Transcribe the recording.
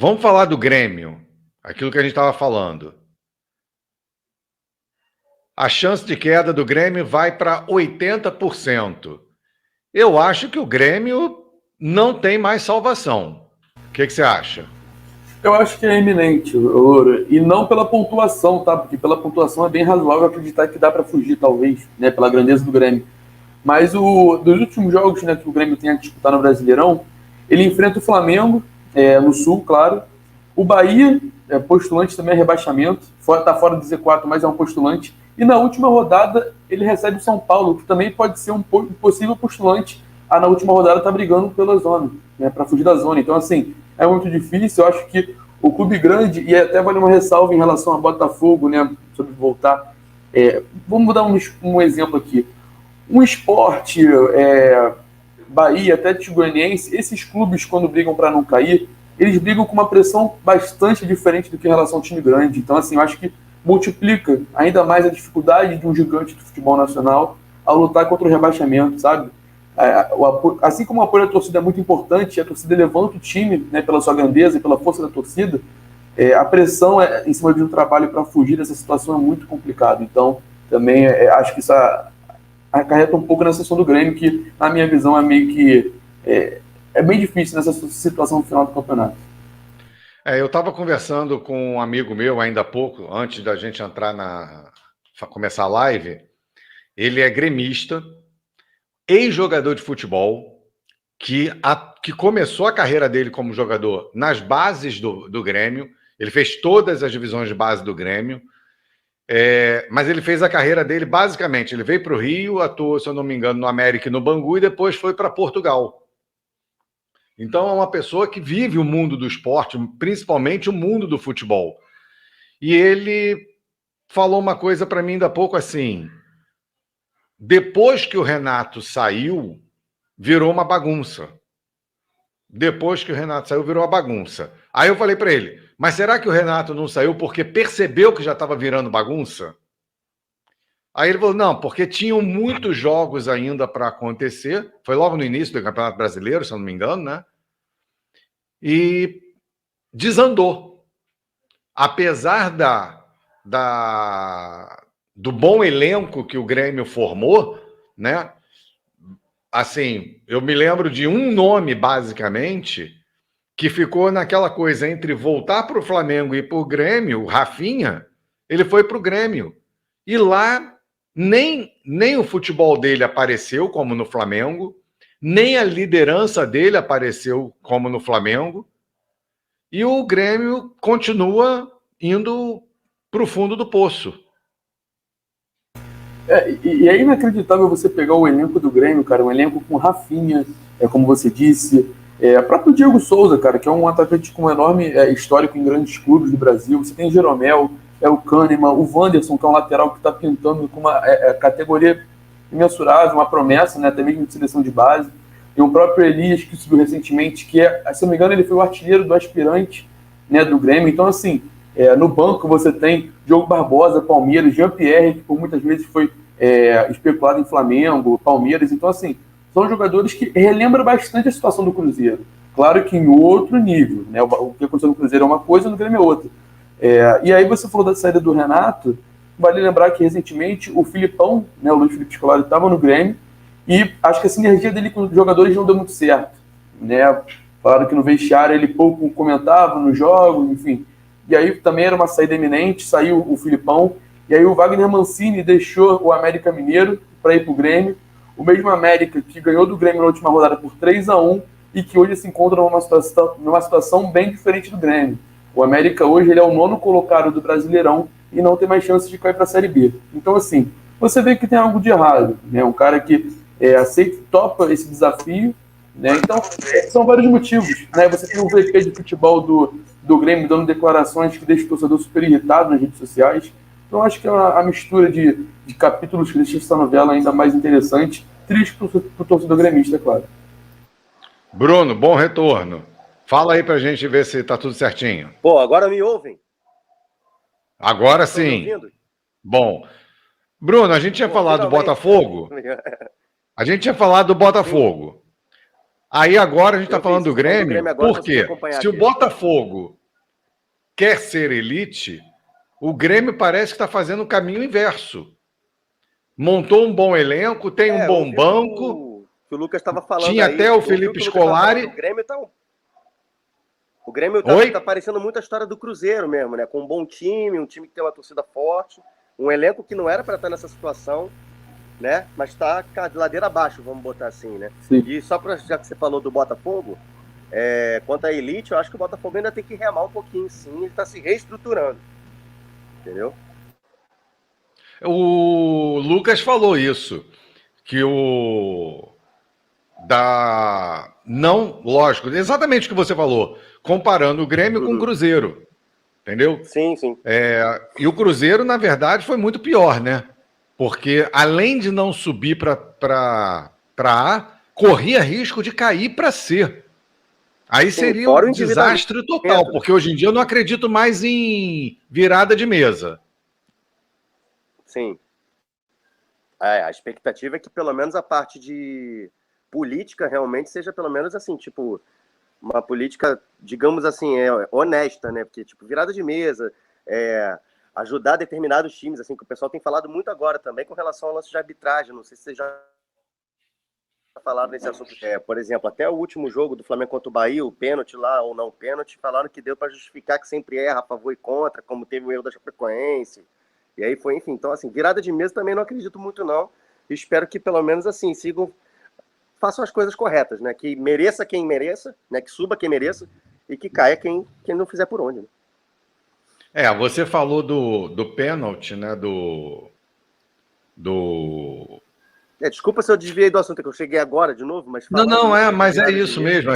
Vamos falar do Grêmio, aquilo que a gente estava falando. A chance de queda do Grêmio vai para 80%. Eu acho que o Grêmio não tem mais salvação. O que você acha? Eu acho que é iminente, Loura, e não pela pontuação, tá? Porque pela pontuação é bem razoável acreditar que dá para fugir, talvez, né? Pela grandeza do Grêmio. Mas dos últimos jogos, né, que o Grêmio tem a disputar no Brasileirão, ele enfrenta o Flamengo, no Sul, claro. O Bahia, postulante também é rebaixamento, está fora do Z4, mas é um postulante. E na última rodada, ele recebe o São Paulo, que também pode ser um possível postulante. Na última rodada está brigando pela zona, né, para fugir da zona. Então, assim, é muito difícil. Eu acho que o clube grande, e até vale uma ressalva em relação a Botafogo, né, sobre voltar. Vamos dar um exemplo aqui. Um Sport, Bahia, Atlético Goianiense, esses clubes, quando brigam para não cair, eles brigam com uma pressão bastante diferente do que em relação ao time grande. Então, assim, eu acho que multiplica ainda mais a dificuldade de um gigante do futebol nacional ao lutar contra o rebaixamento, sabe? Assim como o apoio da torcida é muito importante, a torcida levanta o time, né, pela sua grandeza e pela força da torcida, a pressão em cima de um trabalho para fugir dessa situação é muito complicado. Então, também acho que isso acarreta um pouco na situação do Grêmio, que, na minha visão, é meio que é bem difícil nessa situação no final do campeonato. Eu estava conversando com um amigo meu ainda há pouco, antes da gente entrar começar a live. Ele é gremista, ex-jogador de futebol, que começou a carreira dele como jogador nas bases do Grêmio. Ele fez todas as divisões de base do Grêmio, mas ele fez a carreira dele basicamente. Ele veio para o Rio, atuou, se eu não me engano, no América e no Bangu, e depois foi para Portugal. Então é uma pessoa que vive o mundo do esporte, principalmente o mundo do futebol. E ele falou uma coisa para mim ainda há pouco assim: depois que o Renato saiu, virou uma bagunça. Depois que o Renato saiu, virou uma bagunça. Aí eu falei para ele, mas será que o Renato não saiu porque percebeu que já estava virando bagunça? Aí ele falou, não, porque tinham muitos jogos ainda para acontecer. Foi logo no início do Campeonato Brasileiro, se eu não me engano, né? E desandou. Apesar do bom elenco que o Grêmio formou, né? Assim, eu me lembro de um nome, basicamente, que ficou naquela coisa entre voltar para o Flamengo e ir para o Grêmio, o Rafinha. Ele foi para o Grêmio. E lá, nem o futebol dele apareceu, como no Flamengo, nem a liderança dele apareceu, como no Flamengo. E o Grêmio continua indo para o fundo do poço. E é inacreditável você pegar o elenco do Grêmio, cara, um elenco com Rafinha, como você disse, o próprio Diego Souza, cara, que é um atacante com um enorme histórico em grandes clubes do Brasil. Você tem Jeromel, o Kahneman, o Wanderson, que é um lateral que está pintando com uma categoria imensurável, uma promessa, né, até mesmo de seleção de base. Tem o próprio Elias, que subiu recentemente, que se não me engano, ele foi o artilheiro do aspirante, né, do Grêmio. Então, assim, no banco você tem Diogo Barbosa, Palmeiras, Jean-Pierre, que por muitas vezes foi especulado em Flamengo, Palmeiras. Então, assim, são jogadores que relembram bastante a situação do Cruzeiro. Claro que em outro nível, né? O que aconteceu no Cruzeiro é uma coisa, no Grêmio é outra. E aí você falou da saída do Renato, vale lembrar que recentemente o Filipão, né, o Luiz Felipe Scolari, estava no Grêmio, e acho que a sinergia dele com os jogadores não deu muito certo, né? Claro que no vestiário ele pouco comentava nos jogos, enfim. E aí também era uma saída iminente, saiu o Filipão, e aí o Wagner Mancini deixou o América Mineiro para ir para o Grêmio. O mesmo América que ganhou do Grêmio na última rodada por 3-1 e que hoje se encontra numa situação bem diferente do Grêmio. O América hoje ele é o 9º colocado do Brasileirão e não tem mais chances de cair para a Série B. Então, assim, você vê que tem algo de errado, né? Um cara que aceita, topa esse desafio, né? Então, são vários motivos, né? Você tem o VP de futebol do Grêmio dando declarações que deixam o torcedor super irritado nas redes sociais. Então, acho que é a mistura de capítulos que deixa essa novela ainda mais interessante, triste para o torcedor gremista, é claro. Bruno, bom retorno. Fala aí pra gente ver se tá tudo certinho. Pô, agora me ouvem? Agora sim. Bom, Bruno, a gente tinha falado do Botafogo. A gente tinha falado do Botafogo. Aí agora a gente está Eu vi, falando você do falando do Grêmio, Grêmio agora, por consegui quê? acompanhar Se o aqui. Botafogo quer ser elite, o Grêmio parece que está fazendo o caminho inverso. Montou um bom elenco, tem um Eu bom ouvi banco, que o Lucas estava falando tinha aí. até o Eu ouvi Felipe que o Lucas estava falando. Scolari. O Grêmio Oi? tá parecendo muito a história do Cruzeiro mesmo, né? Com um bom time, um time que tem uma torcida forte, um elenco que não era para estar nessa situação, né? Mas está de ladeira abaixo, vamos botar assim, né? Sim. E só para, já que você falou do Botafogo, quanto à elite, eu acho que o Botafogo ainda tem que remar um pouquinho, sim. Ele está se reestruturando, entendeu? O Lucas falou isso, que não, lógico, exatamente o que você falou, comparando o Grêmio com o Cruzeiro, entendeu? Sim, sim. E o Cruzeiro, na verdade, foi muito pior, né? Porque além de não subir para A, corria risco de cair para C. Aí Sim, seria fora um o endividamento. desastre total, porque hoje em dia eu não acredito mais em virada de mesa. Sim. A expectativa é que pelo menos a parte de política realmente seja pelo menos assim, tipo, uma política, digamos assim, honesta, né? Porque, tipo, virada de mesa, ajudar determinados times, assim, que o pessoal tem falado muito agora também com relação ao lance de arbitragem. Não sei se vocês já falaram nesse assunto. Por exemplo, até o último jogo do Flamengo contra o Bahia, o pênalti lá ou não pênalti, falaram que deu para justificar que sempre erra a favor e contra, como teve o erro da Chapecoense. E aí foi, enfim. Então, assim, virada de mesa também não acredito muito, não. Espero que pelo menos, assim, façam as coisas corretas, né? Que mereça quem mereça, né? Que suba quem mereça e que caia quem não fizer por onde, né? Você falou do pênalti, né? Desculpa se eu desviei do assunto, que eu cheguei agora de novo, mas Não, mas é isso mesmo.